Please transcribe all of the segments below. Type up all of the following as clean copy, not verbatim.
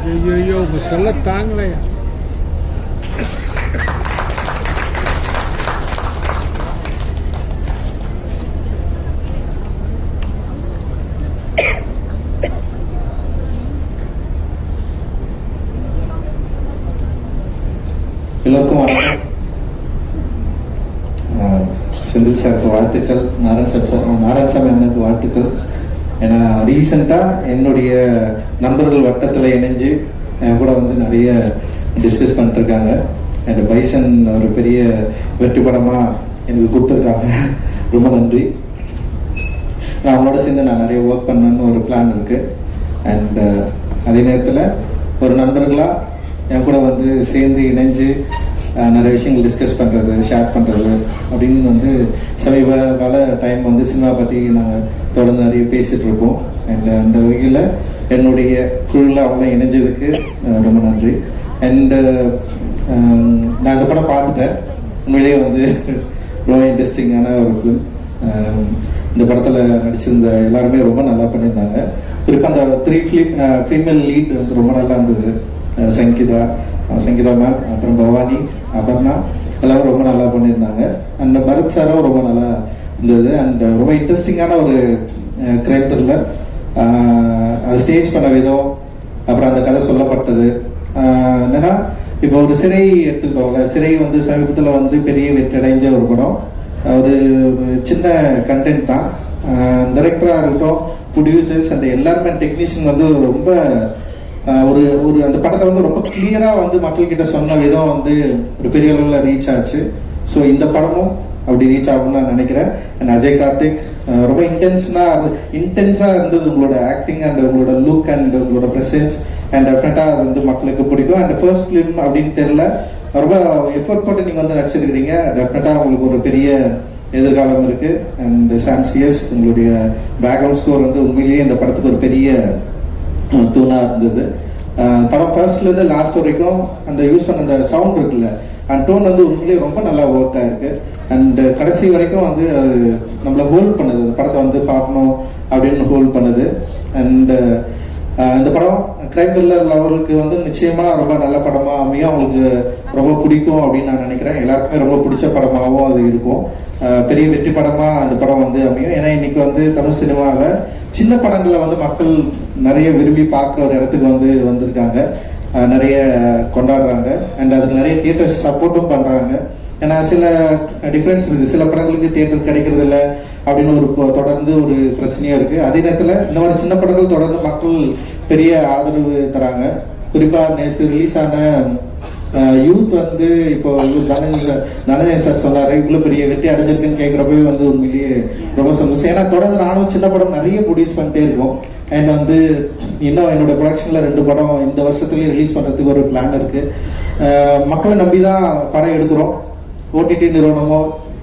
ஐயோ சொல்ல தாங்கலையா. எல்லோருக்கும் வணக்கம். செந்தில் சாருக்கு வாழ்த்துக்கள், நாராயணசாமி அண்ணனுக்கு வாழ்த்துக்கள். ஏன்னா ரீசெண்டாக என்னுடைய நண்பர்கள் வட்டத்தில் இணைஞ்சு என் கூட வந்து நிறைய டிஸ்கஸ் பண்ணிட்டுருக்காங்க. அண்ட் பைசன் ஒரு பெரிய வெற்றி படமாக எனக்கு கொடுத்துருக்காங்க. ரொம்ப நன்றி. நான் அவங்களோட சேர்ந்து நான் நிறைய ஒர்க் பண்ணணுன்னு ஒரு பிளான் இருக்குது. அண்ட் அதே நேரத்தில் ஒரு நண்பர்களாக என் கூட வந்து சேர்ந்து இணைஞ்சு நிறைய விஷயங்கள் டிஸ்கஸ் பண்ணுறது, ஷேர் பண்ணுறது அப்படின்னு வந்து சமீப கால டைம் வந்து சினிமா பற்றி நாங்கள் தொடர்ந்து நிறைய பேசிகிட்டு இருக்கோம். அண்ட் அந்த வகையில் என்னுடைய குழுவில் அவங்க இணைஞ்சதுக்கு ரொம்ப நன்றி. அண்டு நான் இந்த படம் பார்த்துட்டேன். உண்மையிலேயே வந்து ரொம்ப இன்ட்ரெஸ்டிங்கான ஒரு ஃபிலிம். இந்த படத்தில் நடிச்சிருந்த எல்லாருமே ரொம்ப நல்லா பண்ணியிருந்தாங்க. குறிப்பாக அந்த 3 ஃபீமேல் லீட் வந்து ரொம்ப நல்லா இருந்தது. சங்கீதா மேம், அப்புறம் பவானி, அபர்ணா எல்லாரும் ரொம்ப நல்லா பண்ணியிருந்தாங்க. அண்ட் பரத் சாரும் ரொம்ப நல்லா இருந்தது. அண்ட் ரொம்ப இன்ட்ரெஸ்டிங்கான ஒரு கிரைம் த்ரில்லர். அது ஸ்டேஜ் பண்ண விதம், அப்புறம் அந்த கதை சொல்லப்பட்டது என்னன்னா, இப்போ ஒரு சிறை எடுத்துக்கிட்டோம்ல, சிறை வந்து சமீபத்தில் வந்து பெரிய வெற்றி அடைஞ்ச ஒரு படம். ஒரு சின்ன கண்டென்ட் தான். டைரக்டராக இருக்கட்டும், ப்ரொடியூசர்ஸ் அண்ட் எல்லாருமே டெக்னீஷியன் வந்து ரொம்ப ஒரு ஒரு அந்த படத்தை வந்து ரொம்ப கிளியராக வந்து மக்கள்கிட்ட சொன்ன விதம் வந்து ஒரு பெரிய அளவில் ரீச் ஆச்சு. ஸோ இந்த படமும் அப்படி ரீச் ஆகும்னு நான் நினைக்கிறேன். அண்ட் அஜய் கார்த்திக் ரொம்ப இன்டென்ஸாக இருந்தது உங்களோட ஆக்டிங் அண்ட் உங்களோட லுக் அண்ட் உங்களோட ப்ரெசன்ஸ். அண்ட் டெஃபினட்டாக அது வந்து மக்களுக்கு பிடிக்கும். அண்ட் ஃபர்ஸ்ட் ஃபிலிம் அப்படின்னு தெரியல, ரொம்ப எஃபர்ட் போட்டு நீங்கள் வந்து நடிச்சிருக்கிறீங்க. டெஃபினட்டாக உங்களுக்கு ஒரு பெரிய எதிர்காலம் இருக்கு. அண்ட் சாம்சியஸ் உங்களுடைய பேக்ரவுண்ட் ஸ்கோர் வந்து உண்மையிலேயே இந்த படத்துக்கு ஒரு பெரிய தூணா இருந்தது. படம் ஃபர்ஸ்ட்லேருந்து லாஸ்ட் வரைக்கும் அந்த யூஸ் பண்ண அந்த சவுண்ட் இருக்குல்ல, அந்த டோன் வந்து உண்மையிலேயே ரொம்ப நல்லா ஒர்க் ஆயிருக்கு. அண்ட் கடைசி வரைக்கும் வந்து அது நம்மளை ஹோல்ட் பண்ணுது, அந்த படத்தை வந்து பார்க்கணும் அப்படின்னு ஹோல்ட் பண்ணுது. அண்ட் இந்த படம் கிரைம் த்ரில்லர் லெவலுக்கு வந்து நிச்சயமா ரொம்ப நல்ல படமா அமையும். அவங்களுக்கு ரொம்ப பிடிக்கும் அப்படின்னு நான் நினைக்கிறேன். எல்லாருக்குமே ரொம்ப பிடிச்ச படமாகவும் அது இருக்கும். பெரிய வெற்றி படமா அந்த படம் வந்து அமையும். ஏன்னா இன்னைக்கு வந்து தமிழ் சினிமாவில் சின்ன படங்களை வந்து மக்கள் நிறைய விரும்பி பார்க்குற ஒரு இடத்துக்கு வந்து வந்திருக்காங்க, நிறைய கொண்டாடுறாங்க. அண்ட் அதுக்கு நிறைய தியேட்டர்ஸ் சப்போர்ட்டும் பண்ணுறாங்க. ஏன்னா சில டிஃப்ரென்ஸ் இருக்குது, சில படங்களுக்கு தியேட்டர் கிடைக்கிறது இல்லை அப்படின்னு ஒரு தொடர்ந்து ஒரு பிரச்சனையும் இருக்குது. அதே நேரத்தில் இந்த மாதிரி சின்ன படங்கள் தொடர்ந்து மக்கள் பெரிய ஆதரவு தராங்க. குறிப்பாக நேற்று ரிலீஸ் ஆன யூத் வந்து இப்போ தனஞ்சயன் சார் சொன்னார், இவ்வளோ பெரிய வெற்றி அடைஞ்சிருக்குன்னு கேட்குறப்பவே வந்து உண்மையிலேயே ரொம்ப சந்தோஷம். ஏன்னா தொடர்ந்து நானும் சின்ன படம் நிறைய ப்ரொடியூஸ் பண்ணிட்டே இருக்கோம். அண்ட் வந்து இன்னும் என்னோட ப்ரொடக்ஷனில் 2 படம் இந்த வருஷத்துலேயே ரிலீஸ் பண்ணுறதுக்கு ஒரு பிளான் இருக்குது. மக்களை நம்பி தான் படம் எடுக்கிறோம். ஓடிடி நிறுவனமோ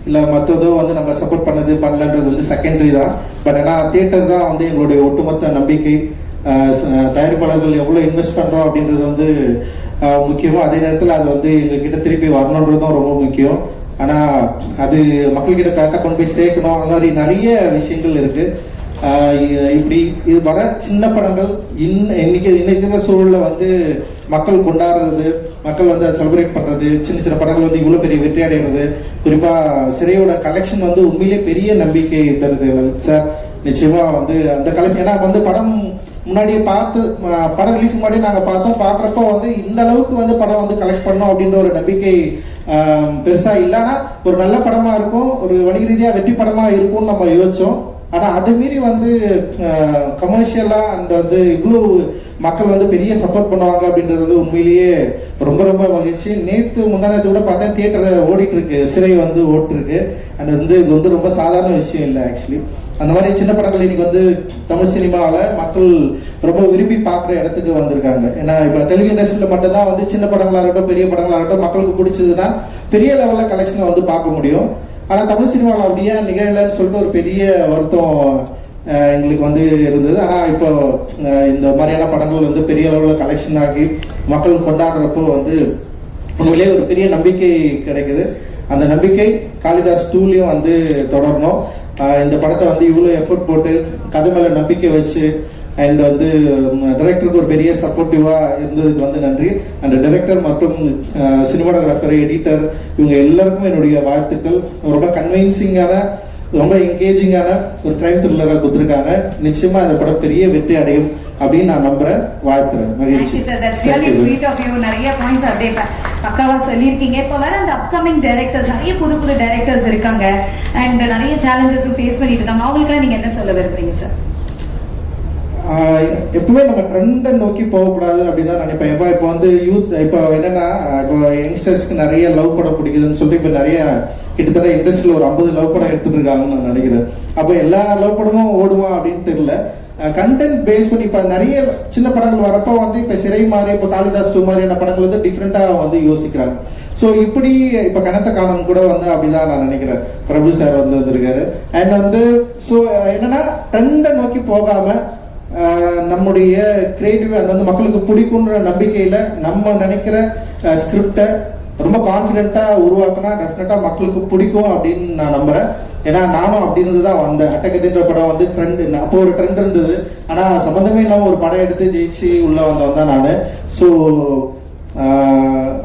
இல்லை மற்றதோ வந்து நம்ம சப்போர்ட் பண்ணலன்றது வந்து செகண்டரி தான். பட் ஆனால் தியேட்டர் தான் வந்து எங்களுடைய ஒட்டுமொத்த நம்பிக்கை. தயாரிப்பாளர்கள் எவ்வளோ இன்வெஸ்ட் பண்ணுறோம் அப்படின்றது வந்து முக்கியமாக. அதே நேரத்தில் அது வந்து எங்ககிட்ட திருப்பி வரணுன்றதும் ரொம்ப முக்கியம். ஆனால் அது மக்கள்கிட்ட கரெக்டாக கொண்டு போய் சேர்க்கணும். அந்த மாதிரி நிறைய விஷயங்கள் இருக்குது. இப்படி இது வர சின்ன படங்கள் இன்னைக்கு இருக்கிற சூழலில் வந்து மக்கள் கொண்டாடுறது, மக்கள் வந்து செலிப்ரேட் பண்ணுறது, சின்ன சின்ன படங்கள் வந்து இவ்வளோ பெரிய வெற்றி அடைகிறது. குறிப்பாக சிறையோட கலெக்ஷன் வந்து உண்மையிலே பெரிய நம்பிக்கை தருது சார். நிச்சயமா வந்து அந்த கலெக்ஷன், ஏன்னா வந்து படம் முன்னாடியே பார்த்து படம் ரிலீஸ் முன்னாடியே நாங்கள் பார்க்குறப்போ வந்து இந்த அளவுக்கு வந்து படம் வந்து கலெக்ட் பண்ணோம் அப்படின்ற ஒரு நம்பிக்கை பெருசாக இல்லைன்னா ஒரு நல்ல படமாக இருக்கும், ஒரு வணிக ரீதியாக வெற்றி படமாக இருக்கும்னு நம்ம யோசித்தோம். ஆனால் அதை மீறி வந்து கமர்ஷியலாக அந்த வந்து இவ்வளோ மக்கள் வந்து பெரிய சப்போர்ட் பண்ணுவாங்க அப்படின்றது வந்து உண்மையிலேயே ரொம்ப ரொம்ப மகிழ்ச்சி. முந்தானத்தை கூட பார்த்தா தியேட்டர் ஓடிட்டு இருக்கு, சிறை வந்து ஓட்டிருக்கு. அண்ட் வந்து இது வந்து ரொம்ப சாதாரண விஷயம் இல்லை ஆக்சுவலி. அந்த மாதிரி சின்ன படங்கள் இன்னைக்கு வந்து தமிழ் சினிமாவில் மக்கள் ரொம்ப விரும்பி பார்க்குற இடத்துக்கு வந்திருக்காங்க. ஏன்னா இப்போ தெலுங்கு இண்டஸ்ட்ரியில் மட்டும்தான் வந்து சின்ன படங்களாக இருக்கட்டும், பெரிய படங்களாக இருக்கட்டும், மக்களுக்கு பிடிச்சதுன்னா பெரிய லெவலில் கலெக்ஷனை வந்து பார்க்க முடியும். ஆனால் தமிழ் சினிமாவில் அப்படியே நிகழலைன்னு சொல்லிட்டு ஒரு பெரிய வருத்தம் எங்களுக்கு வந்து இருந்தது. ஆனால் இப்போ இந்த மாதிரியான படங்கள் வந்து பெரிய அளவில் கலெக்ஷன் ஆகி மக்கள் கொண்டாடுறப்போ வந்து உண்மையிலேயே ஒரு பெரிய நம்பிக்கை கிடைக்குது. அந்த நம்பிக்கை காளிதாஸ் 2லையும் வந்து தொடரணும். இந்த படத்தை வந்து இவ்வளோ எஃபர்ட் போட்டு கதை மேலே நம்பிக்கை வச்சு அண்ட் வந்து டைரக்டருக்கு ஒரு பெரிய சப்போர்ட்டிவாக இருந்ததுக்கு வந்து நன்றி. அந்த டைரக்டர் மற்றும் சினிமாட்டோகிராஃபர், எடிட்டர் இவங்க எல்லாருக்கும் என்னுடைய வாழ்த்துக்கள். ரொம்ப கன்வின்சிங்கான, ரொம்ப என்கேஜிங்கான ஒரு கிரைம் த்ரில்லராக கொடுத்துருக்காங்க. நிச்சயமா அந்த படம் பெரிய வெற்றி அடையும் அப்படின்னு நான் நம்புறேன், வாழ்த்துறேன். மகிழ்ச்சி. நிறைய பாயிண்ட்ஸ் அப்படியே பக்காவா சொல்லியிருக்கீங்க. இப்போ வர அந்த அப்கமிங் டைரக்டர்ஸ், நிறைய புது புது டைரக்டர்ஸ் இருக்காங்க அண்ட் நிறைய சேலஞ்சஸும் ஃபேஸ் பண்ணிட்டு இருக்காங்க. அவங்களுக்குலாம் நீங்க என்ன சொல்ல விரும்புறீங்க சார்? எப்பவுமே நம்ம ட்ரெண்டை நோக்கி போகக்கூடாது அப்படின்னு தான் நினைப்பேன். இப்போ வந்து யூத், இப்போ என்னன்னா, இப்போ யங்ஸ்டர்ஸ்க்கு நிறைய லவ் படம் பிடிக்குதுன்னு சொல்லிட்டு இப்போ நிறைய கிட்டத்தட்ட இண்டஸ்ட்ரியில் ஒரு 50 லவ் படம் எடுத்துட்டு இருக்காங்கன்னு நான் நினைக்கிறேன். அப்போ எல்லா லவ் படமும் ஓடுமா அப்படின்னு தெரியல. கண்டென்ட் பேஸ் பண்ணி இப்போ நிறைய சின்ன படங்கள் வரப்போ வந்து இப்போ சிறை மாதிரி, இப்போ காளிதாஸ் 2 மாதிரியான படங்கள் வந்து டிஃப்ரெண்டாக வந்து யோசிக்கிறாங்க. ஸோ இப்படி இப்போ கனத்த காணம் கூட வந்து அப்படிதான் நான் நினைக்கிறேன். பிரபு சார் வந்து வந்திருக்காரு. அண்ட் வந்து ஸோ என்னன்னா, ட்ரெண்டை நோக்கி போகாம நம்முடைய கிரியேட்டிவ் அண்ட் வந்து மக்களுக்கு பிடிக்குன்ற நம்பிக்கையில நம்ம நினைக்கிற ஸ்கிரிப்டை ரொம்ப கான்ஃபிடென்ட்டா உருவாக்கினா டெஃபினட்டா மக்களுக்கு பிடிக்கும் அப்படின்னு நான் நம்புறேன். ஏன்னா நானும் அப்படி இருந்து தான் வந்தேன். அட்டகத்தின்ற படம் வந்து ட்ரெண்ட், அப்போ ஒரு ட்ரெண்ட் இருந்தது, ஆனா சம்மந்தமே இல்லாமல் ஒரு படம் எடுத்து ஜெயிச்சு உள்ள வந்தவன் தான் நான். ஸோ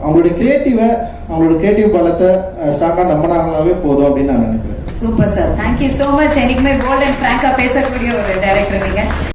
அவங்களுடைய கிரியேட்டிவ் பலத்தை ஸ்ட்ராங்கா நம்பினாங்களாவே போதும் அப்படின்னு நான் நினைக்கிறேன். Super sir, thank you so much. எனக்குமே போல்ட் அண்ட் ஃப்ராங்கா பேசக்கூடிய ஒரு டைரக்டர் நீங்க.